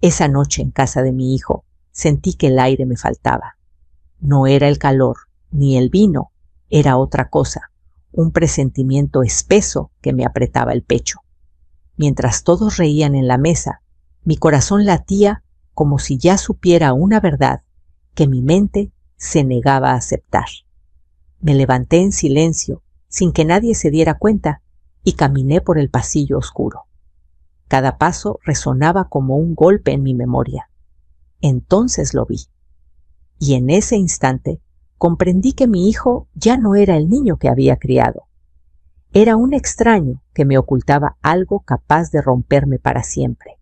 Esa noche en casa de mi hijo sentí que el aire me faltaba. No era el calor ni el vino, era otra cosa, un presentimiento espeso que me apretaba el pecho. Mientras todos reían en la mesa, mi corazón latía como si ya supiera una verdad que mi mente se negaba a aceptar. Me levanté en silencio, sin que nadie se diera cuenta, y caminé por el pasillo oscuro. Cada paso resonaba como un golpe en mi memoria. Entonces lo vi. Y en ese instante comprendí que mi hijo ya no era el niño que había criado. Era un extraño que me ocultaba algo capaz de romperme para siempre.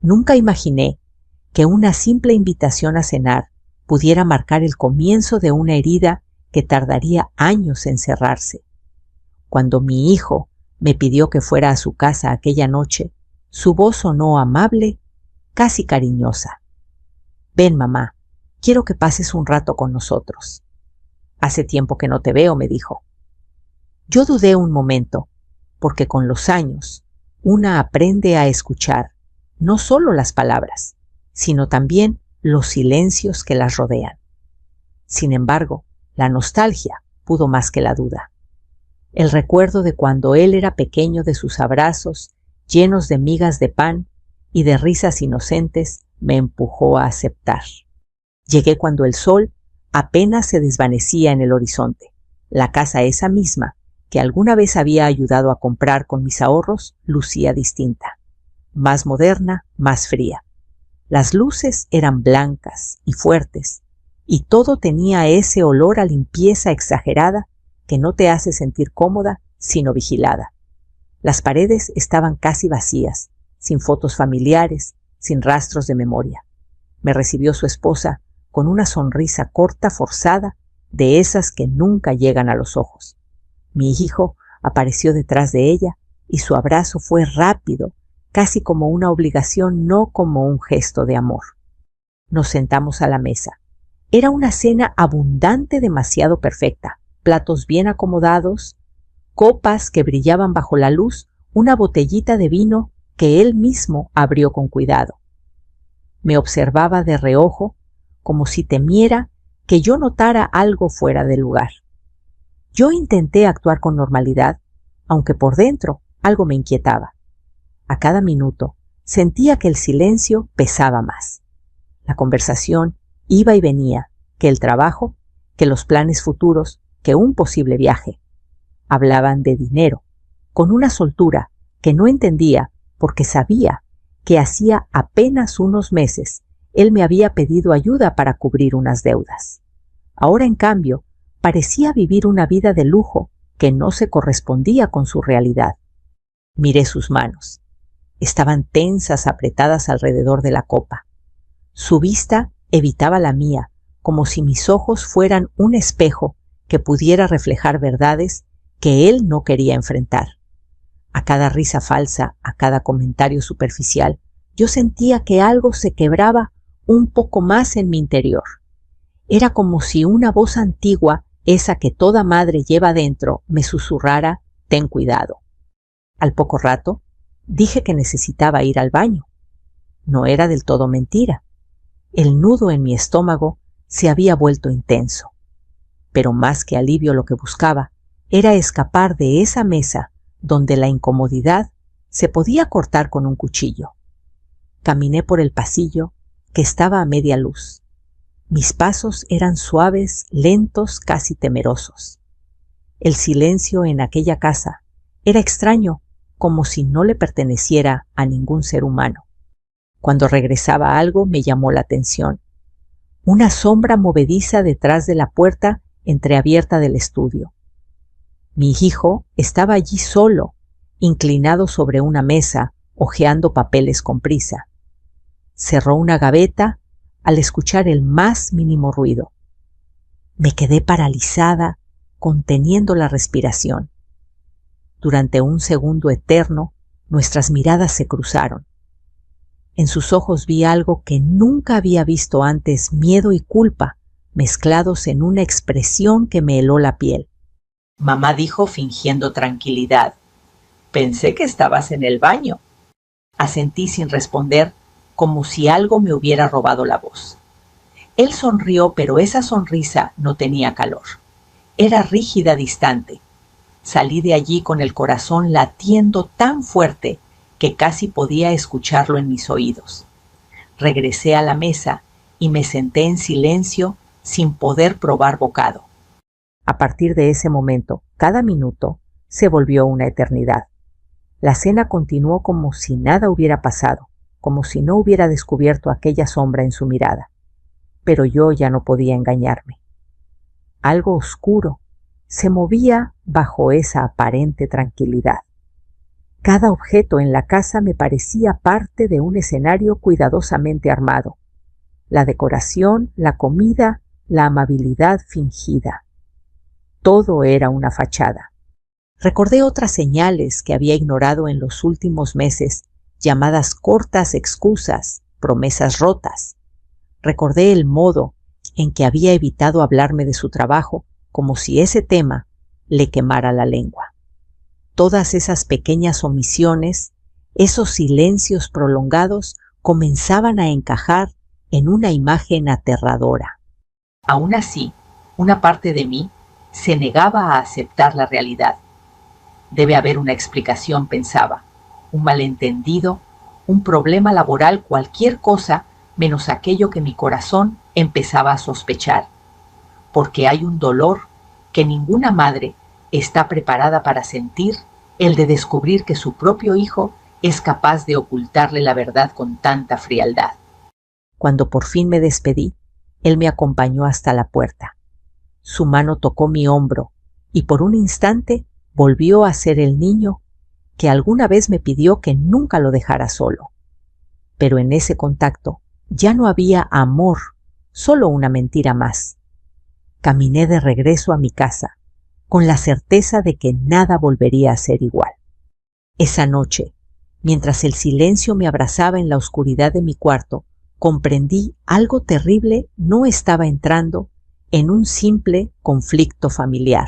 Nunca imaginé que una simple invitación a cenar pudiera marcar el comienzo de una herida que tardaría años en cerrarse. Cuando mi hijo me pidió que fuera a su casa aquella noche, su voz sonó amable, casi cariñosa. «Ven, mamá, quiero que pases un rato con nosotros». «Hace tiempo que no te veo», me dijo. Yo dudé un momento, porque con los años una aprende a escuchar no solo las palabras, sino también los silencios que las rodean. Sin embargo, la nostalgia pudo más que la duda. El recuerdo de cuando él era pequeño, de sus abrazos llenos de migas de pan y de risas inocentes, me empujó a aceptar. Llegué cuando el sol apenas se desvanecía en el horizonte. La casa esa misma que alguna vez había ayudado a comprar con mis ahorros lucía distinta, más moderna, más fría. Las luces eran blancas y fuertes, y todo tenía ese olor a limpieza exagerada que no te hace sentir cómoda, sino vigilada. Las paredes estaban casi vacías, sin fotos familiares, sin rastros de memoria. Me recibió su esposa con una sonrisa corta, forzada, de esas que nunca llegan a los ojos. Mi hijo apareció detrás de ella y su abrazo fue rápido, casi como una obligación, no como un gesto de amor. Nos sentamos a la mesa. Era una cena abundante, demasiado perfecta, platos bien acomodados, copas que brillaban bajo la luz, una botellita de vino que él mismo abrió con cuidado. Me observaba de reojo, como si temiera que yo notara algo fuera de lugar. Yo intenté actuar con normalidad, aunque por dentro algo me inquietaba. A cada minuto sentía que el silencio pesaba más. La conversación iba y venía, que el trabajo, que los planes futuros, que un posible viaje. Hablaban de dinero, con una soltura que no entendía porque sabía que hacía apenas unos meses él me había pedido ayuda para cubrir unas deudas. Ahora, en cambio, parecía vivir una vida de lujo que no se correspondía con su realidad. Miré sus manos. Estaban tensas, apretadas alrededor de la copa. Su vista evitaba la mía, como si mis ojos fueran un espejo que pudiera reflejar verdades que él no quería enfrentar. A cada risa falsa, a cada comentario superficial, yo sentía que algo se quebraba un poco más en mi interior. Era como si una voz antigua, esa que toda madre lleva dentro, me susurrara: «Ten cuidado». Al poco rato, dije que necesitaba ir al baño. No era del todo mentira. El nudo en mi estómago se había vuelto intenso. Pero más que alivio, lo que buscaba era escapar de esa mesa donde la incomodidad se podía cortar con un cuchillo. Caminé por el pasillo, que estaba a media luz. Mis pasos eran suaves, lentos, casi temerosos. El silencio en aquella casa era extraño, como si no le perteneciera a ningún ser humano. Cuando regresaba algo me llamó la atención. Una sombra movediza detrás de la puerta entreabierta del estudio. Mi hijo estaba allí solo, inclinado sobre una mesa, hojeando papeles con prisa. Cerró una gaveta al escuchar el más mínimo ruido. Me quedé paralizada, conteniendo la respiración. Durante un segundo eterno, nuestras miradas se cruzaron. En sus ojos vi algo que nunca había visto antes: miedo y culpa, mezclados en una expresión que me heló la piel. Mamá dijo fingiendo tranquilidad: «Pensé que estabas en el baño». Asentí sin responder, como si algo me hubiera robado la voz. Él sonrió, pero esa sonrisa no tenía calor. Era rígida, distante. Salí de allí con el corazón latiendo tan fuerte que casi podía escucharlo en mis oídos. Regresé a la mesa y me senté en silencio sin poder probar bocado. A partir de ese momento, cada minuto se volvió una eternidad. La cena continuó como si nada hubiera pasado, como si no hubiera descubierto aquella sombra en su mirada. Pero yo ya no podía engañarme. Algo oscuro se movía bajo esa aparente tranquilidad. Cada objeto en la casa me parecía parte de un escenario cuidadosamente armado. La decoración, la comida, la amabilidad fingida. Todo era una fachada. Recordé otras señales que había ignorado en los últimos meses, llamadas cortas excusas, promesas rotas. Recordé el modo en que había evitado hablarme de su trabajo, como si ese tema le quemara la lengua. Todas esas pequeñas omisiones, esos silencios prolongados, comenzaban a encajar en una imagen aterradora. Aún así, una parte de mí se negaba a aceptar la realidad. Debe haber una explicación, pensaba, un malentendido, un problema laboral, cualquier cosa menos aquello que mi corazón empezaba a sospechar, porque hay un dolor que ninguna madre está preparada para sentir, el de descubrir que su propio hijo es capaz de ocultarle la verdad con tanta frialdad. Cuando por fin me despedí, él me acompañó hasta la puerta. Su mano tocó mi hombro y por un instante volvió a ser el niño que alguna vez me pidió que nunca lo dejara solo. Pero en ese contacto ya no había amor, solo una mentira más. Caminé de regreso a mi casa, con la certeza de que nada volvería a ser igual. Esa noche, mientras el silencio me abrazaba en la oscuridad de mi cuarto, comprendí algo terrible no estaba entrando en un simple conflicto familiar.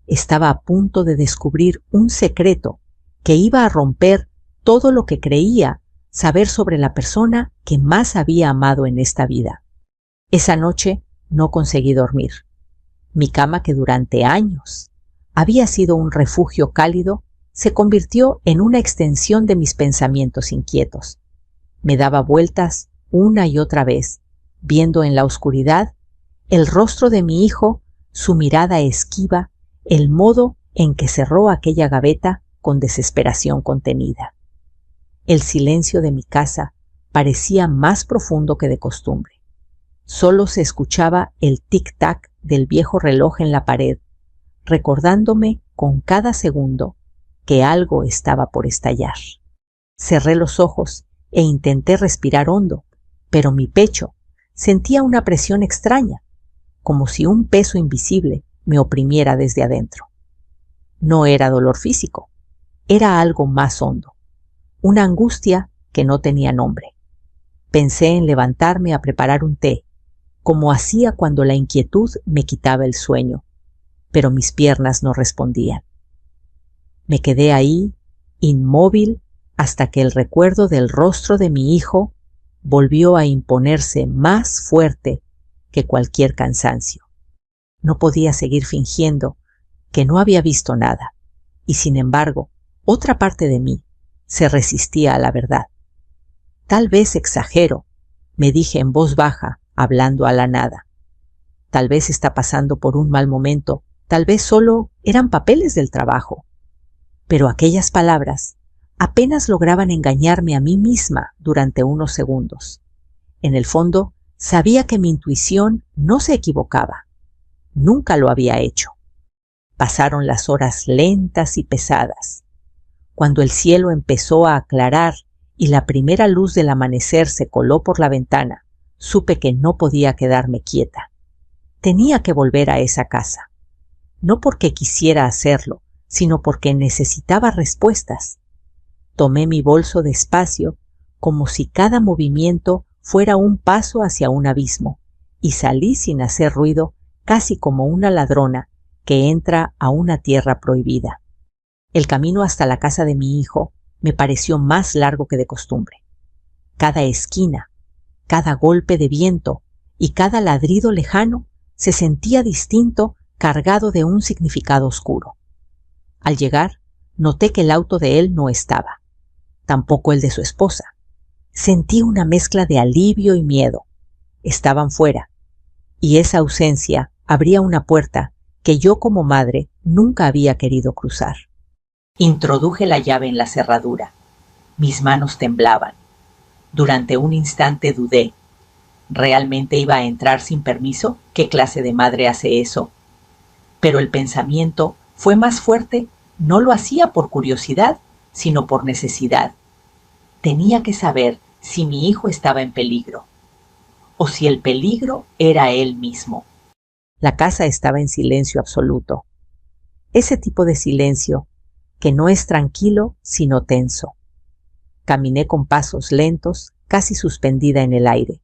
Estaba a punto de descubrir un secreto que iba a romper todo lo que creía saber sobre la persona que más había amado en esta vida. Esa noche no conseguí dormir. Mi cama, que durante años había sido un refugio cálido, se convirtió en una extensión de mis pensamientos inquietos. Me daba vueltas una y otra vez, viendo en la oscuridad el rostro de mi hijo, su mirada esquiva, el modo en que cerró aquella gaveta con desesperación contenida. El silencio de mi casa parecía más profundo que de costumbre. Solo se escuchaba el tic-tac del viejo reloj en la pared, recordándome con cada segundo que algo estaba por estallar. Cerré los ojos e intenté respirar hondo, pero mi pecho sentía una presión extraña, como si un peso invisible me oprimiera desde adentro. No era dolor físico, era algo más hondo, una angustia que no tenía nombre. Pensé en levantarme a preparar un té, como hacía cuando la inquietud me quitaba el sueño, pero mis piernas no respondían. Me quedé ahí, inmóvil, hasta que el recuerdo del rostro de mi hijo volvió a imponerse más fuerte que cualquier cansancio. No podía seguir fingiendo que no había visto nada, y sin embargo, otra parte de mí se resistía a la verdad. Tal vez exagero, me dije en voz baja, hablando a la nada. Tal vez está pasando por un mal momento, tal vez solo eran papeles del trabajo. Pero aquellas palabras apenas lograban engañarme a mí misma durante unos segundos. En el fondo, sabía que mi intuición no se equivocaba. Nunca lo había hecho. Pasaron las horas lentas y pesadas. Cuando el cielo empezó a aclarar y la primera luz del amanecer se coló por la ventana, supe que no podía quedarme quieta. Tenía que volver a esa casa. No porque quisiera hacerlo, sino porque necesitaba respuestas. Tomé mi bolso despacio, como si cada movimiento fuera un paso hacia un abismo, y salí sin hacer ruido, casi como una ladrona que entra a una tierra prohibida. El camino hasta la casa de mi hijo me pareció más largo que de costumbre. Cada esquina, cada golpe de viento y cada ladrido lejano se sentía distinto, cargado de un significado oscuro. Al llegar, noté que el auto de él no estaba, tampoco el de su esposa. Sentí una mezcla de alivio y miedo. Estaban fuera, y esa ausencia abría una puerta que yo como madre nunca había querido cruzar. Introduje la llave en la cerradura. Mis manos temblaban. Durante un instante dudé. ¿Realmente iba a entrar sin permiso? ¿Qué clase de madre hace eso? Pero el pensamiento fue más fuerte. No lo hacía por curiosidad, sino por necesidad. Tenía que saber si mi hijo estaba en peligro, o si el peligro era él mismo. La casa estaba en silencio absoluto. Ese tipo de silencio que no es tranquilo, sino tenso. Caminé con pasos lentos, casi suspendida en el aire.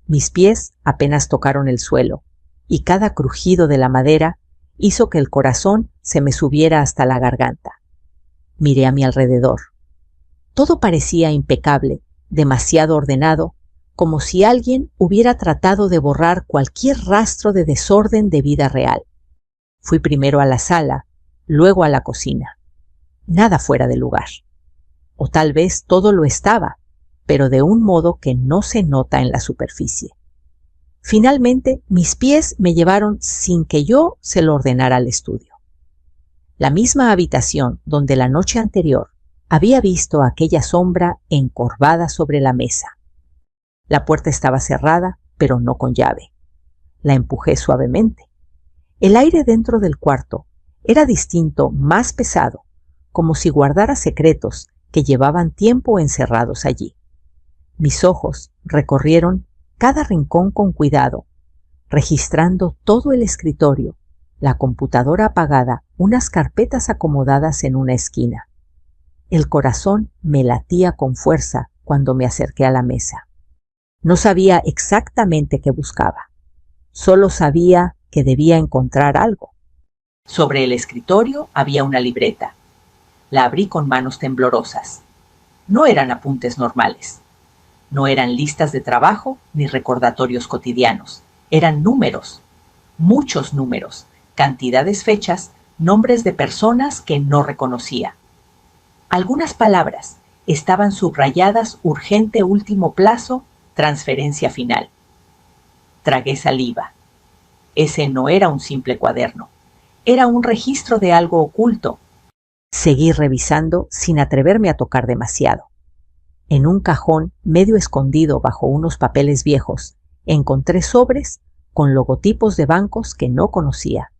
Mis pies apenas tocaron el suelo, y cada crujido de la madera hizo que el corazón se me subiera hasta la garganta. Miré a mi alrededor. Todo parecía impecable, demasiado ordenado, como si alguien hubiera tratado de borrar cualquier rastro de desorden de vida real. Fui primero a la sala, luego a la cocina. Nada fuera de lugar. O tal vez todo lo estaba, pero de un modo que no se nota en la superficie. Finalmente, mis pies me llevaron sin que yo se lo ordenara al estudio. La misma habitación donde la noche anterior había visto aquella sombra encorvada sobre la mesa. La puerta estaba cerrada, pero no con llave. La empujé suavemente. El aire dentro del cuarto era distinto, más pesado, como si guardara secretos que llevaban tiempo encerrados allí. Mis ojos recorrieron cada rincón con cuidado, registrando todo el escritorio, la computadora apagada, unas carpetas acomodadas en una esquina. El corazón me latía con fuerza cuando me acerqué a la mesa. No sabía exactamente qué buscaba. Solo sabía que debía encontrar algo. Sobre el escritorio había una libreta. La abrí con manos temblorosas. No eran apuntes normales. No eran listas de trabajo ni recordatorios cotidianos. Eran números. Muchos números. Cantidades fechas, nombres de personas que no reconocía. Algunas palabras estaban subrayadas: urgente último plazo, transferencia final. Tragué saliva. Ese no era un simple cuaderno. Era un registro de algo oculto. Seguí revisando sin atreverme a tocar demasiado. En un cajón medio escondido bajo unos papeles viejos, encontré sobres con logotipos de bancos que no conocía.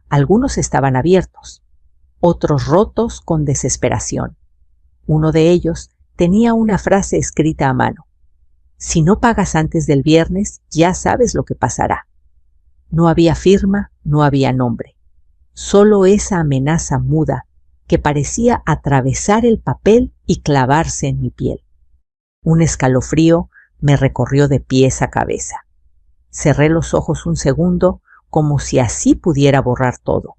Algunos estaban abiertos, otros rotos con desesperación. Uno de ellos tenía una frase escrita a mano: si no pagas antes del viernes, ya sabes lo que pasará. No había firma, no había nombre. Solo esa amenaza muda que parecía atravesar el papel y clavarse en mi piel. Un escalofrío me recorrió de pies a cabeza. Cerré los ojos un segundo, como si así pudiera borrar todo.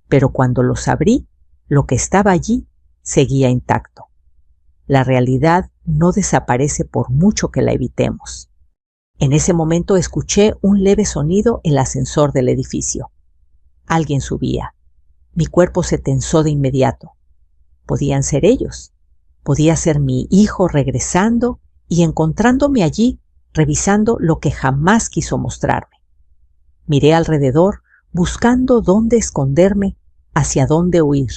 Pero cuando los abrí, lo que estaba allí seguía intacto. La realidad no desaparece por mucho que la evitemos. En ese momento escuché un leve sonido en el ascensor del edificio. Alguien subía. Mi cuerpo se tensó de inmediato. Podían ser ellos. Podía ser mi hijo regresando y encontrándome allí, revisando lo que jamás quiso mostrarme. Miré alrededor, buscando dónde esconderme, hacia dónde huir,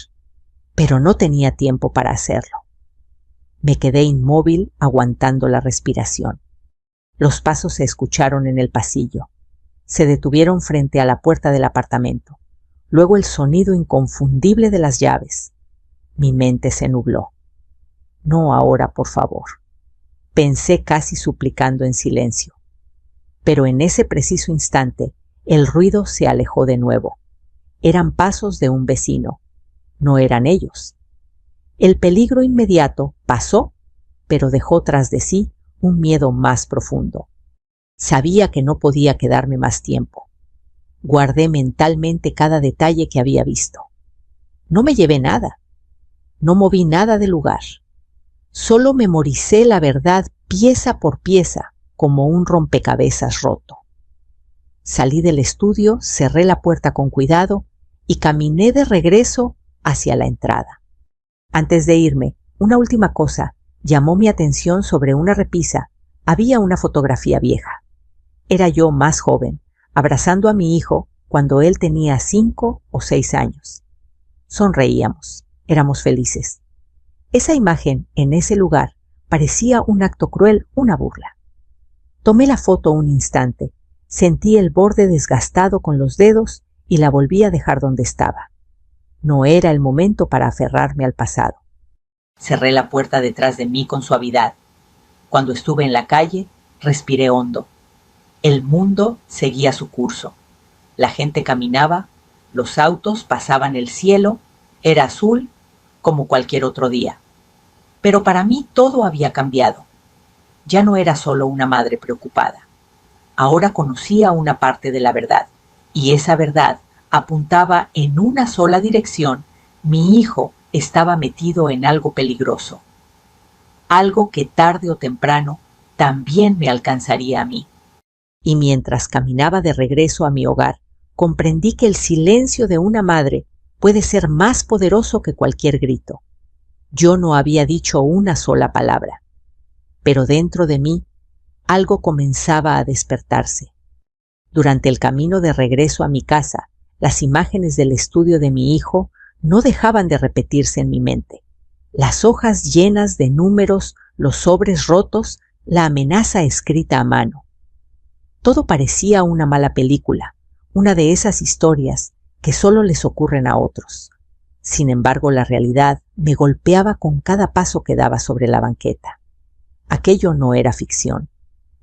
pero no tenía tiempo para hacerlo. Me quedé inmóvil, aguantando la respiración. Los pasos se escucharon en el pasillo. Se detuvieron frente a la puerta del apartamento. Luego el sonido inconfundible de las llaves. Mi mente se nubló. No ahora, por favor. Pensé casi suplicando en silencio. Pero en ese preciso instante, el ruido se alejó de nuevo. Eran pasos de un vecino. No eran ellos. El peligro inmediato pasó, pero dejó tras de sí un miedo más profundo. Sabía que no podía quedarme más tiempo. Guardé mentalmente cada detalle que había visto. No me llevé nada. No moví nada del lugar. Solo memoricé la verdad pieza por pieza, como un rompecabezas roto. Salí del estudio, cerré la puerta con cuidado y caminé de regreso hacia la entrada. Antes de irme, una última cosa llamó mi atención. Sobre una repisa había una fotografía vieja. Era yo más joven, abrazando a mi hijo cuando él tenía 5 o 6 años. Sonreíamos, éramos felices. Esa imagen en ese lugar parecía un acto cruel, una burla. Tomé la foto un instante, sentí el borde desgastado con los dedos y la volví a dejar donde estaba. No era el momento para aferrarme al pasado. Cerré la puerta detrás de mí con suavidad. Cuando estuve en la calle, respiré hondo. El mundo seguía su curso. La gente caminaba, los autos pasaban el cielo, era azul como cualquier otro día. Pero para mí todo había cambiado. Ya no era solo una madre preocupada. Ahora conocía una parte de la verdad, y esa verdad apuntaba en una sola dirección. Mi hijo estaba metido en algo peligroso. Algo que tarde o temprano también me alcanzaría a mí. Y mientras caminaba de regreso a mi hogar, comprendí que el silencio de una madre puede ser más poderoso que cualquier grito. Yo no había dicho una sola palabra, pero dentro de mí algo comenzaba a despertarse. Durante el camino de regreso a mi casa, las imágenes del estudio de mi hijo no dejaban de repetirse en mi mente. Las hojas llenas de números, los sobres rotos, la amenaza escrita a mano. Todo parecía una mala película, una de esas historias que solo les ocurren a otros. Sin embargo, la realidad me golpeaba con cada paso que daba sobre la banqueta. Aquello no era ficción,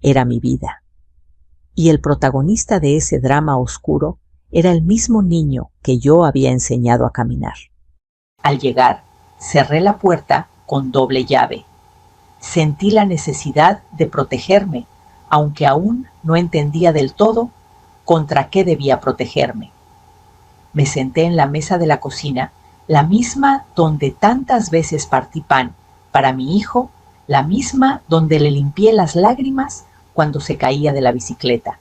era mi vida. Y el protagonista de ese drama oscuro era el mismo niño que yo había enseñado a caminar. Al llegar, cerré la puerta con doble llave. Sentí la necesidad de protegerme, aunque aún no entendía del todo contra qué debía protegerme. Me senté en la mesa de la cocina, la misma donde tantas veces partí pan para mi hijo, la misma donde le limpié las lágrimas cuando se caía de la bicicleta.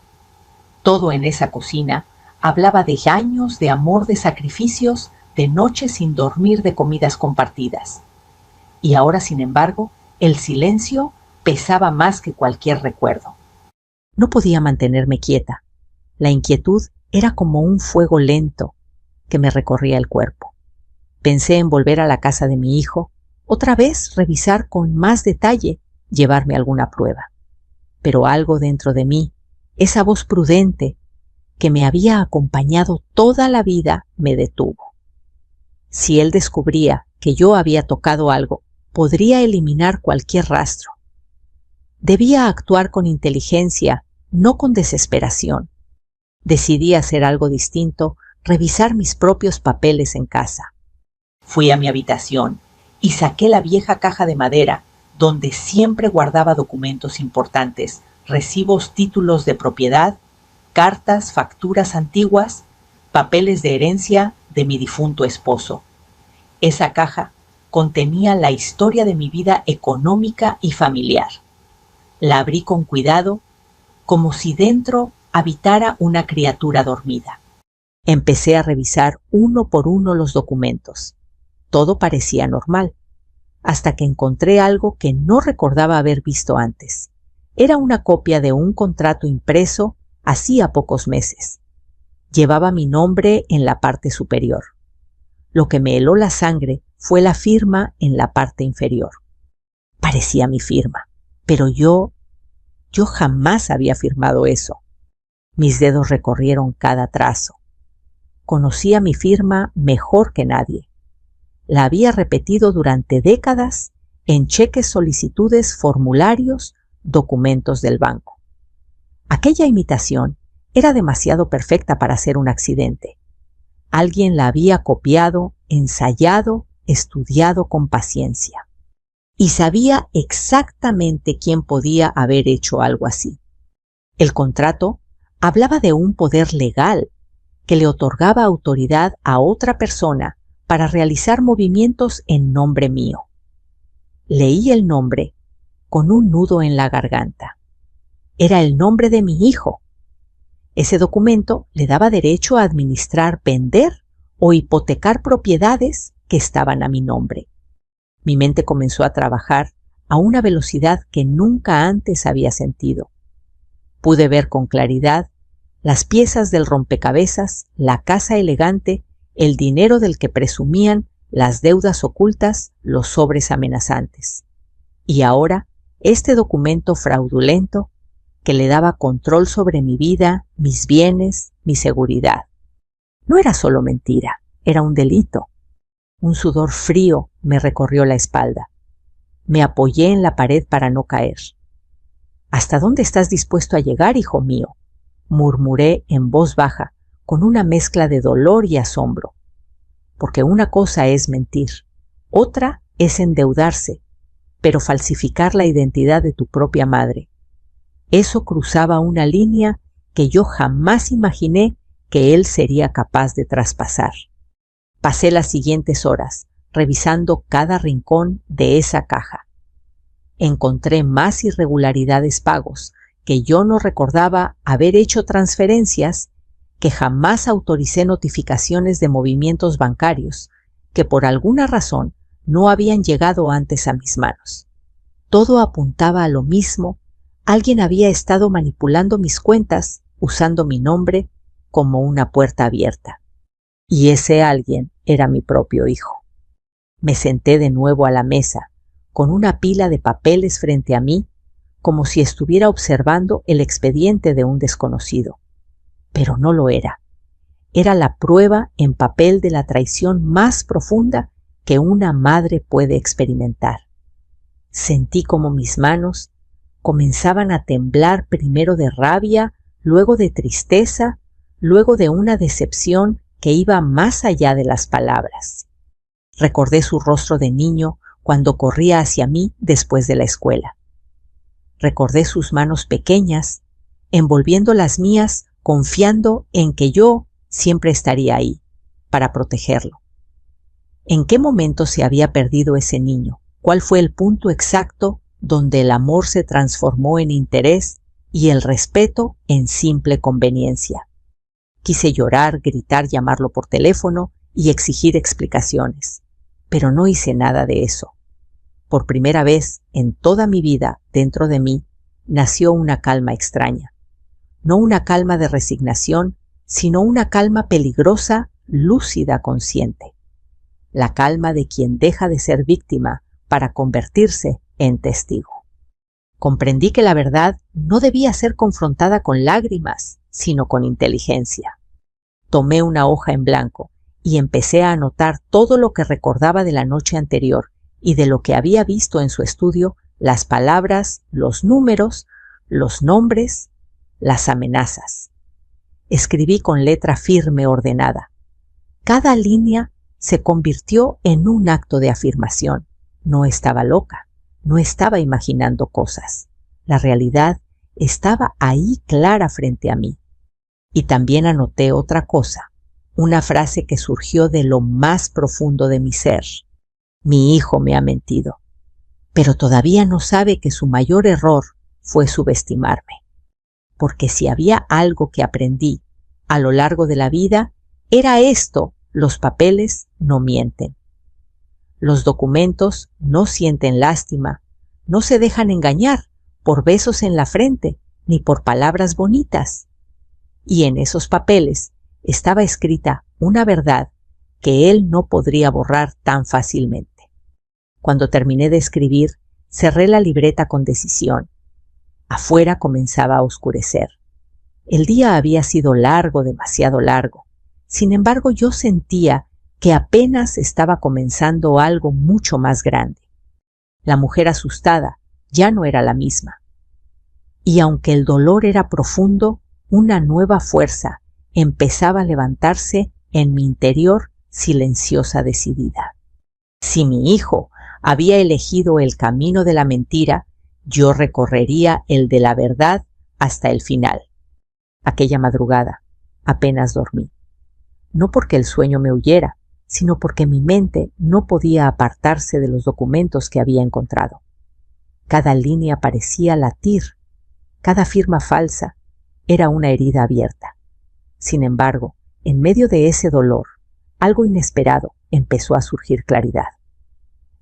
Todo en esa cocina hablaba de años de amor, de sacrificios, de noches sin dormir, de comidas compartidas. Y ahora, sin embargo, el silencio pesaba más que cualquier recuerdo. No podía mantenerme quieta. La inquietud era como un fuego lento que me recorría el cuerpo. Pensé en volver a la casa de mi hijo, otra vez revisar con más detalle, llevarme alguna prueba. Pero algo dentro de mí, esa voz prudente que me había acompañado toda la vida, me detuvo. Si él descubría que yo había tocado algo, podría eliminar cualquier rastro. Debía actuar con inteligencia, no con desesperación. Decidí hacer algo distinto, revisar mis propios papeles en casa. Fui a mi habitación y saqué la vieja caja de madera donde siempre guardaba documentos importantes, recibos, títulos de propiedad, cartas, facturas antiguas, papeles de herencia de mi difunto esposo. Esa caja contenía la historia de mi vida económica y familiar. La abrí con cuidado, como si dentro habitara una criatura dormida. Empecé a revisar uno por uno los documentos. Todo parecía normal, hasta que encontré algo que no recordaba haber visto antes. Era una copia de un contrato impreso hacía pocos meses. Llevaba mi nombre en la parte superior. Lo que me heló la sangre fue la firma en la parte inferior. Parecía mi firma, pero yo jamás había firmado eso. Mis dedos recorrieron cada trazo. Conocía mi firma mejor que nadie. La había repetido durante décadas en cheques, solicitudes, formularios, documentos del banco. Aquella imitación era demasiado perfecta para ser un accidente. Alguien la había copiado, ensayado, estudiado con paciencia. Y sabía exactamente quién podía haber hecho algo así. El contrato hablaba de un poder legal que le otorgaba autoridad a otra persona para realizar movimientos en nombre mío. Leí el nombre con un nudo en la garganta. Era el nombre de mi hijo. Ese documento le daba derecho a administrar, vender o hipotecar propiedades que estaban a mi nombre. Mi mente comenzó a trabajar a una velocidad que nunca antes había sentido. Pude ver con claridad las piezas del rompecabezas, la casa elegante, el dinero del que presumían, las deudas ocultas, los sobres amenazantes. Y ahora, este documento fraudulento que le daba control sobre mi vida, mis bienes, mi seguridad. No era solo mentira, era un delito. Un sudor frío me recorrió la espalda. Me apoyé en la pared para no caer. ¿Hasta dónde estás dispuesto a llegar, hijo mío?, murmuré en voz baja, con una mezcla de dolor y asombro. Porque una cosa es mentir, otra es endeudarse, pero falsificar la identidad de tu propia madre. Eso cruzaba una línea que yo jamás imaginé que él sería capaz de traspasar. Pasé las siguientes horas revisando cada rincón de esa caja. Encontré más irregularidades pagos, que yo no recordaba haber hecho transferencias, que jamás autoricé notificaciones de movimientos bancarios, que por alguna razón no habían llegado antes a mis manos. Todo apuntaba a lo mismo. Alguien había estado manipulando mis cuentas usando mi nombre como una puerta abierta. Y ese alguien era mi propio hijo. Me senté de nuevo a la mesa, con una pila de papeles frente a mí, como si estuviera observando el expediente de un desconocido. Pero no lo era. Era la prueba en papel de la traición más profunda que una madre puede experimentar. Sentí como mis manos comenzaban a temblar, primero de rabia, luego de tristeza, luego de una decepción que iba más allá de las palabras. Recordé su rostro de niño cuando corría hacia mí después de la escuela. Recordé sus manos pequeñas, envolviendo las mías, confiando en que yo siempre estaría ahí, para protegerlo. ¿En qué momento se había perdido ese niño? ¿Cuál fue el punto exacto donde el amor se transformó en interés y el respeto en simple conveniencia? Quise llorar, gritar, llamarlo por teléfono y exigir explicaciones, pero no hice nada de eso. Por primera vez en toda mi vida, dentro de mí, nació una calma extraña. No una calma de resignación, sino una calma peligrosa, lúcida, consciente. La calma de quien deja de ser víctima para convertirse en testigo. Comprendí que la verdad no debía ser confrontada con lágrimas, sino con inteligencia. Tomé una hoja en blanco y empecé a anotar todo lo que recordaba de la noche anterior y de lo que había visto en su estudio, las palabras, los números, los nombres, las amenazas. Escribí con letra firme, ordenada. Cada línea se convirtió en un acto de afirmación. No estaba loca, no estaba imaginando cosas. La realidad estaba ahí clara frente a mí. Y también anoté otra cosa, una frase que surgió de lo más profundo de mi ser. Mi hijo me ha mentido, pero todavía no sabe que su mayor error fue subestimarme. Porque si había algo que aprendí a lo largo de la vida, era esto: los papeles no mienten. Los documentos no sienten lástima, no se dejan engañar por besos en la frente ni por palabras bonitas. Y en esos papeles estaba escrita una verdad que él no podría borrar tan fácilmente. Cuando terminé de escribir, cerré la libreta con decisión. Afuera comenzaba a oscurecer. El día había sido largo, demasiado largo. Sin embargo, yo sentía que apenas estaba comenzando algo mucho más grande. La mujer asustada ya no era la misma. Y aunque el dolor era profundo, una nueva fuerza empezaba a levantarse en mi interior, silenciosa, decidida. Si mi hijo había elegido el camino de la mentira, yo recorrería el de la verdad hasta el final. Aquella madrugada apenas dormí. No porque el sueño me huyera, sino porque mi mente no podía apartarse de los documentos que había encontrado. Cada línea parecía latir, cada firma falsa era una herida abierta. Sin embargo, en medio de ese dolor, algo inesperado empezó a surgir claridad.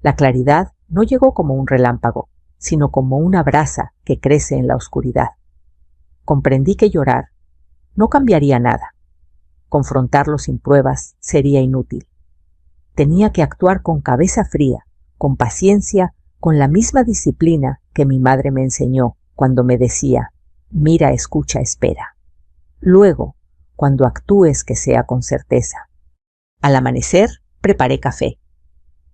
La claridad no llegó como un relámpago, sino como una brasa que crece en la oscuridad. Comprendí que llorar no cambiaría nada. Confrontarlo sin pruebas sería inútil. Tenía que actuar con cabeza fría, con paciencia, con la misma disciplina que mi madre me enseñó cuando me decía: mira, escucha, espera. Luego, cuando actúes, que sea con certeza. Al amanecer, preparé café.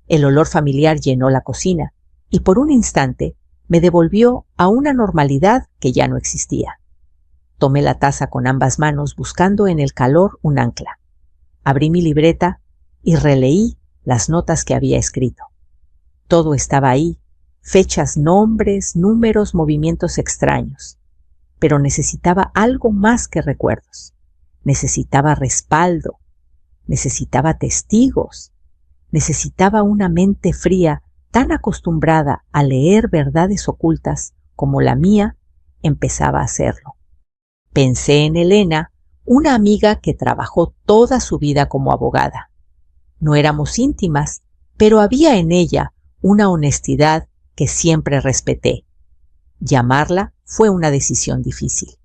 El olor familiar llenó la cocina y por un instante me devolvió a una normalidad que ya no existía. Tomé la taza con ambas manos buscando en el calor un ancla. Abrí mi libreta y releí las notas que había escrito. Todo estaba ahí, fechas, nombres, números, movimientos extraños. Pero necesitaba algo más que recuerdos. Necesitaba respaldo. Necesitaba testigos. Necesitaba una mente fría tan acostumbrada a leer verdades ocultas como la mía empezaba a hacerlo. Pensé en Elena, una amiga que trabajó toda su vida como abogada. No éramos íntimas, pero había en ella una honestidad que siempre respeté. Llamarla fue una decisión difícil.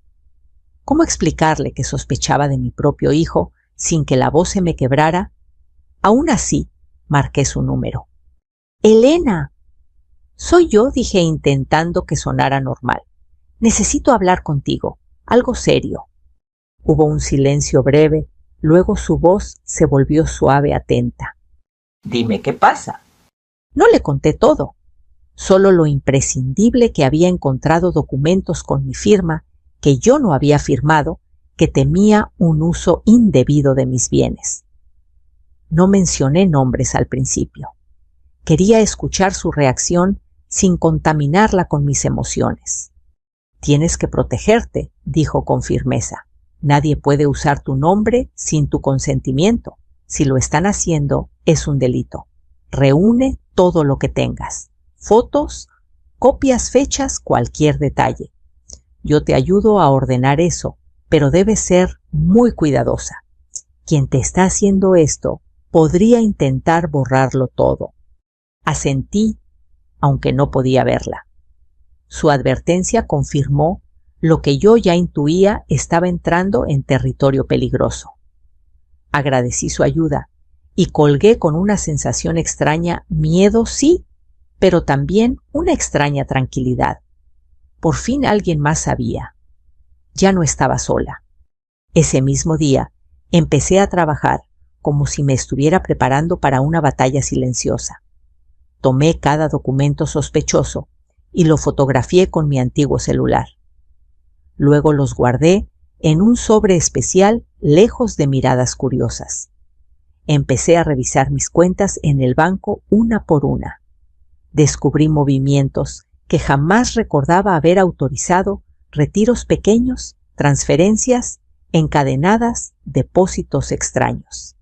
¿Cómo explicarle que sospechaba de mi propio hijo sin que la voz se me quebrara? Aún así, marqué su número. «Elena». «Soy yo», dije intentando que sonara normal. «Necesito hablar contigo, algo serio». Hubo un silencio breve, luego su voz se volvió suave, atenta. «Dime qué pasa». No le conté todo, solo lo imprescindible que había encontrado documentos con mi firma que yo no había firmado, que temía un uso indebido de mis bienes. No mencioné nombres al principio. Quería escuchar su reacción sin contaminarla con mis emociones. «Tienes que protegerte», dijo con firmeza. «Nadie puede usar tu nombre sin tu consentimiento. Si lo están haciendo, es un delito. Reúne todo lo que tengas. Fotos, copias, fechas, cualquier detalle. Yo te ayudo a ordenar eso, pero debes ser muy cuidadosa. Quien te está haciendo esto podría intentar borrarlo todo». Asentí, aunque no podía verla. Su advertencia confirmó lo que yo ya intuía: estaba entrando en territorio peligroso. Agradecí su ayuda y colgué con una sensación extraña, miedo sí, pero también una extraña tranquilidad. Por fin alguien más sabía. Ya no estaba sola. Ese mismo día empecé a trabajar como si me estuviera preparando para una batalla silenciosa. Tomé cada documento sospechoso y lo fotografié con mi antiguo celular. Luego los guardé en un sobre especial lejos de miradas curiosas. Empecé a revisar mis cuentas en el banco una por una. Descubrí movimientos que jamás recordaba haber autorizado: retiros pequeños, transferencias, encadenadas, depósitos extraños.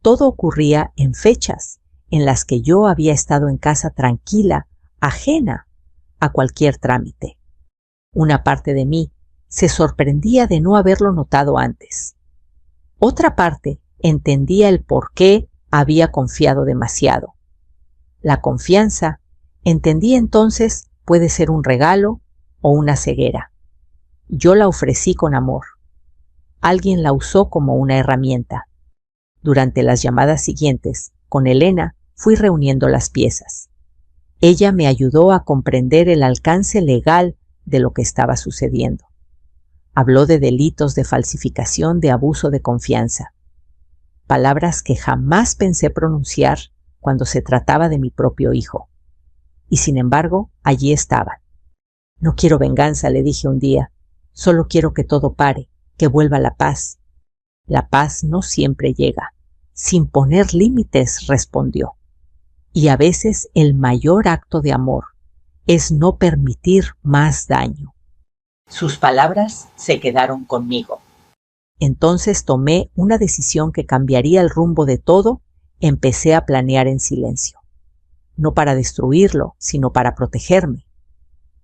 Todo ocurría en fechas en las que yo había estado en casa tranquila, ajena a cualquier trámite. Una parte de mí se sorprendía de no haberlo notado antes. Otra parte entendía el por qué había confiado demasiado. La confianza, entendí entonces, puede ser un regalo o una ceguera. Yo la ofrecí con amor. Alguien la usó como una herramienta. Durante las llamadas siguientes, con Elena, fui reuniendo las piezas. Ella me ayudó a comprender el alcance legal de lo que estaba sucediendo. Habló de delitos de falsificación, de abuso de confianza. Palabras que jamás pensé pronunciar cuando se trataba de mi propio hijo. Y sin embargo, allí estaban. «No quiero venganza», le dije un día. «Solo quiero que todo pare, que vuelva la paz». «La paz no siempre llega». «Sin poner límites», respondió. «Y a veces el mayor acto de amor es no permitir más daño». Sus palabras se quedaron conmigo. Entonces tomé una decisión que cambiaría el rumbo de todo empecé a planear en silencio. No para destruirlo, sino para protegerme.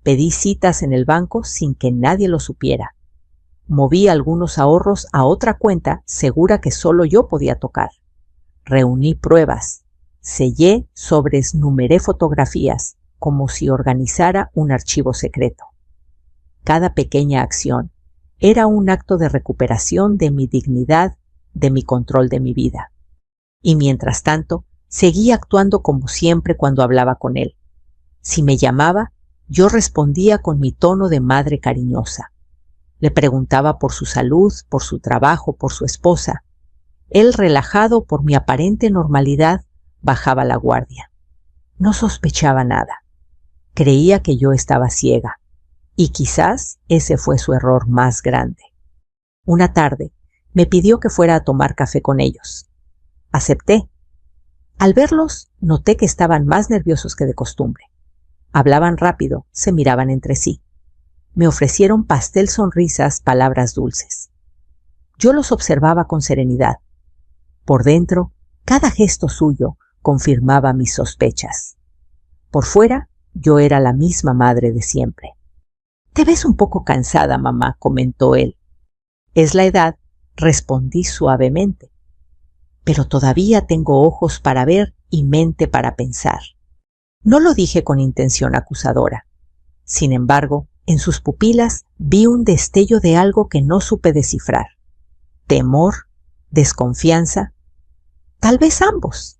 Pedí citas en el banco sin que nadie lo supiera. Moví algunos ahorros a otra cuenta segura que solo yo podía tocar. Reuní pruebas. Sellé, sobresnumeré fotografías, como si organizara un archivo secreto. Cada pequeña acción era un acto de recuperación de mi dignidad, de mi control de mi vida. Y mientras tanto, seguí actuando como siempre cuando hablaba con él. Si me llamaba, yo respondía con mi tono de madre cariñosa. Le preguntaba por su salud, por su trabajo, por su esposa. Él, relajado por mi aparente normalidad, bajaba la guardia. No sospechaba nada. Creía que yo estaba ciega. Y quizás ese fue su error más grande. Una tarde, me pidió que fuera a tomar café con ellos. Acepté. Al verlos, noté que estaban más nerviosos que de costumbre. Hablaban rápido, se miraban entre sí. Me ofrecieron pastel, sonrisas, palabras dulces. Yo los observaba con serenidad. Por dentro, cada gesto suyo confirmaba mis sospechas. Por fuera, yo era la misma madre de siempre. «Te ves un poco cansada, mamá», comentó él. «Es la edad», respondí suavemente. «Pero todavía tengo ojos para ver y mente para pensar». No lo dije con intención acusadora. Sin embargo, en sus pupilas vi un destello de algo que no supe descifrar. Temor, desconfianza, tal vez ambos.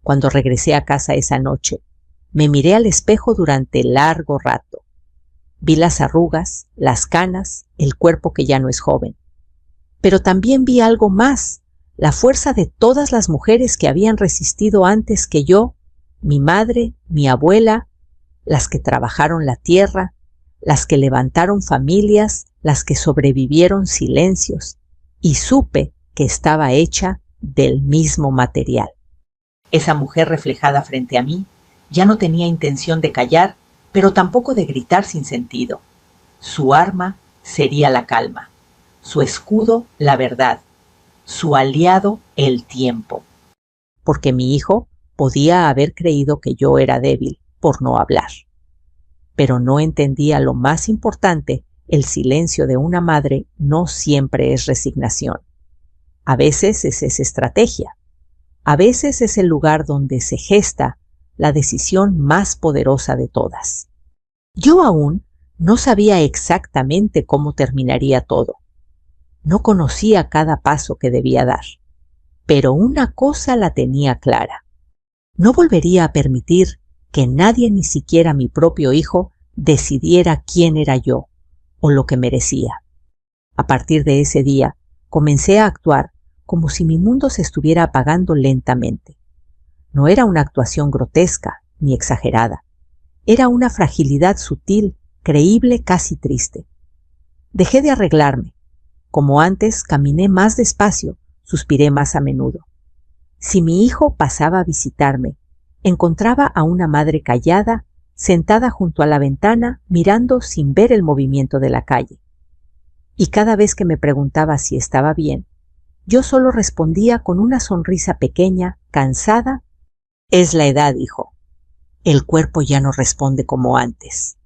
Cuando regresé a casa esa noche, me miré al espejo durante largo rato. Vi las arrugas, las canas, el cuerpo que ya no es joven. Pero también vi algo más, la fuerza de todas las mujeres que habían resistido antes que yo, mi madre, mi abuela, las que trabajaron la tierra, las que levantaron familias, las que sobrevivieron silencios, y supe que estaba hecha del mismo material. Esa mujer reflejada frente a mí ya no tenía intención de callar, pero tampoco de gritar sin sentido. Su arma sería la calma, su escudo la verdad, su aliado el tiempo. Porque mi hijo podía haber creído que yo era débil por no hablar. Pero no entendía lo más importante: el silencio de una madre no siempre es resignación. A veces es estrategia. A veces es el lugar donde se gesta la decisión más poderosa de todas. Yo aún no sabía exactamente cómo terminaría todo. No conocía cada paso que debía dar. Pero una cosa la tenía clara. No volvería a permitir que nadie, ni siquiera mi propio hijo, decidiera quién era yo o lo que merecía. A partir de ese día, comencé a actuar como si mi mundo se estuviera apagando lentamente. No era una actuación grotesca ni exagerada. Era una fragilidad sutil, creíble, casi triste. Dejé de arreglarme. Como antes, caminé más despacio, suspiré más a menudo. Si mi hijo pasaba a visitarme, encontraba a una madre callada, sentada junto a la ventana, mirando sin ver el movimiento de la calle. Y cada vez que me preguntaba si estaba bien, yo solo respondía con una sonrisa pequeña, cansada: «Es la edad, hijo. El cuerpo ya no responde como antes».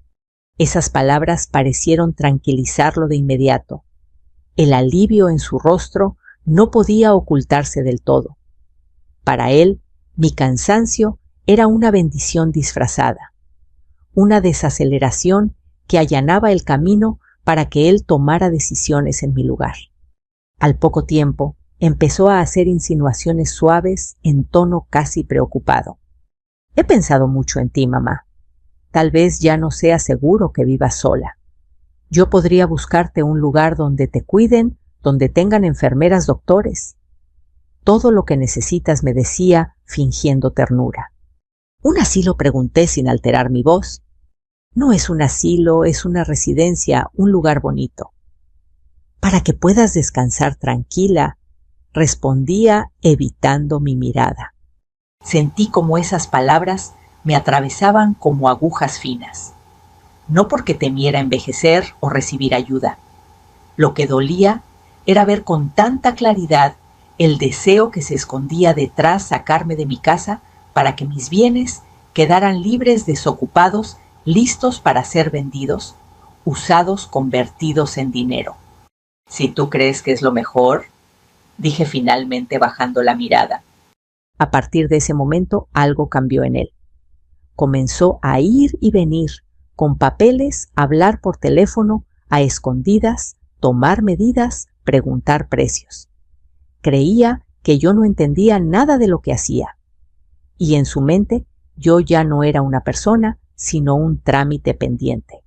Esas palabras parecieron tranquilizarlo de inmediato. El alivio en su rostro no podía ocultarse del todo. Para él, mi cansancio era una bendición disfrazada, una desaceleración que allanaba el camino para que él tomara decisiones en mi lugar. Al poco tiempo, empezó a hacer insinuaciones suaves en tono casi preocupado. «He pensado mucho en ti, mamá. Tal vez ya no sea seguro que vivas sola. Yo podría buscarte un lugar donde te cuiden, donde tengan enfermeras, doctores. Todo lo que necesitas», me decía, fingiendo ternura. «¿Un asilo?», pregunté sin alterar mi voz. «No es un asilo, es una residencia, un lugar bonito». «Para que puedas descansar tranquila», respondía, evitando mi mirada. Sentí como esas palabras me atravesaban como agujas finas. No porque temiera envejecer o recibir ayuda. Lo que dolía era ver con tanta claridad el deseo que se escondía detrás sacarme de mi casa para que mis bienes quedaran libres, desocupados, listos para ser vendidos, usados, convertidos en dinero. Si tú crees que es lo mejor, dije finalmente bajando la mirada. A partir de ese momento algo cambió en él. Comenzó a ir y venir, con papeles, hablar por teléfono, a escondidas, tomar medidas, preguntar precios. Creía que yo no entendía nada de lo que hacía. Y en su mente yo ya no era una persona, sino un trámite pendiente.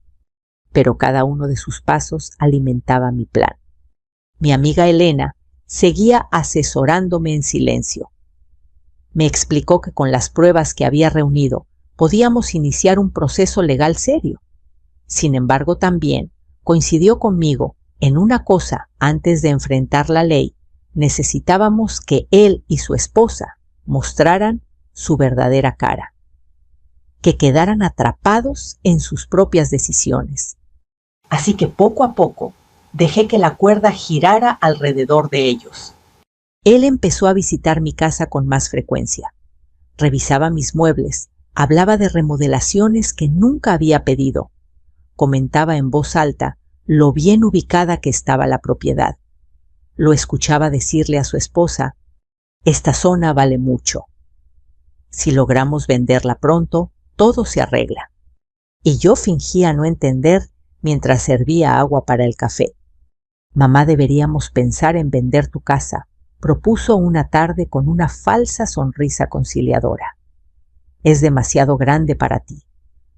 Pero cada uno de sus pasos alimentaba mi plan. Mi amiga Elena seguía asesorándome en silencio. Me explicó que con las pruebas que había reunido podíamos iniciar un proceso legal serio. Sin embargo, también coincidió conmigo en una cosa: antes de enfrentar la ley, necesitábamos que él y su esposa mostraran su verdadera cara, que quedaran atrapados en sus propias decisiones. Así que poco a poco dejé que la cuerda girara alrededor de ellos. Él empezó a visitar mi casa con más frecuencia. Revisaba mis muebles, hablaba de remodelaciones que nunca había pedido. Comentaba en voz alta lo bien ubicada que estaba la propiedad. Lo escuchaba decirle a su esposa: «Esta zona vale mucho. Si logramos venderla pronto, todo se arregla». Y yo fingía no entender mientras servía agua para el café. «Mamá, deberíamos pensar en vender tu casa», propuso una tarde con una falsa sonrisa conciliadora. «Es demasiado grande para ti.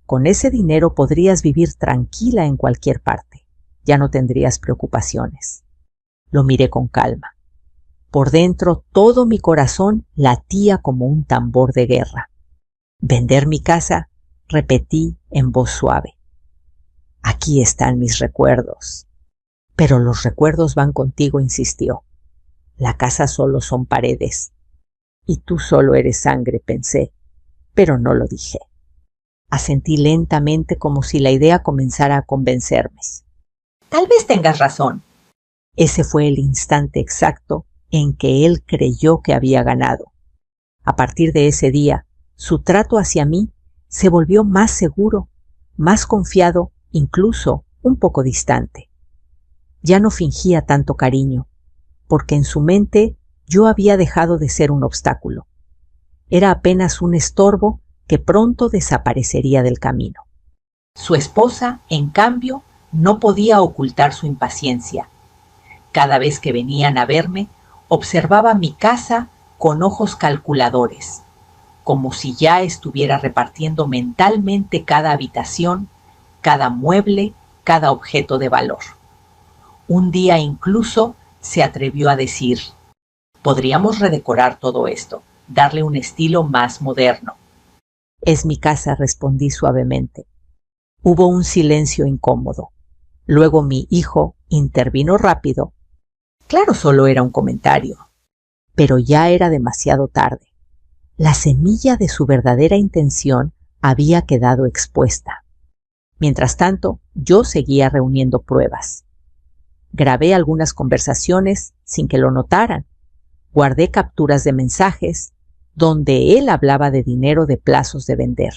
Con ese dinero podrías vivir tranquila en cualquier parte. Ya no tendrías preocupaciones». Lo miré con calma. Por dentro todo mi corazón latía como un tambor de guerra. «¿Vender mi casa?», repetí en voz suave. «Aquí están mis recuerdos». «Pero los recuerdos van contigo», insistió. «La casa solo son paredes. Y tú solo eres sangre», pensé, pero no lo dije. Asentí lentamente, como si la idea comenzara a convencerme. «Tal vez tengas razón». Ese fue el instante exacto en que él creyó que había ganado. A partir de ese día, su trato hacia mí se volvió más seguro, más confiado, incluso un poco distante. Ya no fingía tanto cariño, porque en su mente yo había dejado de ser un obstáculo. Era apenas un estorbo que pronto desaparecería del camino. Su esposa, en cambio, no podía ocultar su impaciencia. Cada vez que venían a verme, observaba mi casa con ojos calculadores, como si ya estuviera repartiendo mentalmente cada habitación, cada mueble, cada objeto de valor. Un día incluso se atrevió a decir: «Podríamos redecorar todo esto, darle un estilo más moderno». «Es mi casa», respondí suavemente. Hubo un silencio incómodo. Luego mi hijo intervino rápido. Claro, solo era un comentario. Pero ya era demasiado tarde. La semilla de su verdadera intención había quedado expuesta. Mientras tanto, yo seguía reuniendo pruebas. Grabé algunas conversaciones sin que lo notaran. Guardé capturas de mensajes donde él hablaba de dinero, de plazos de vender.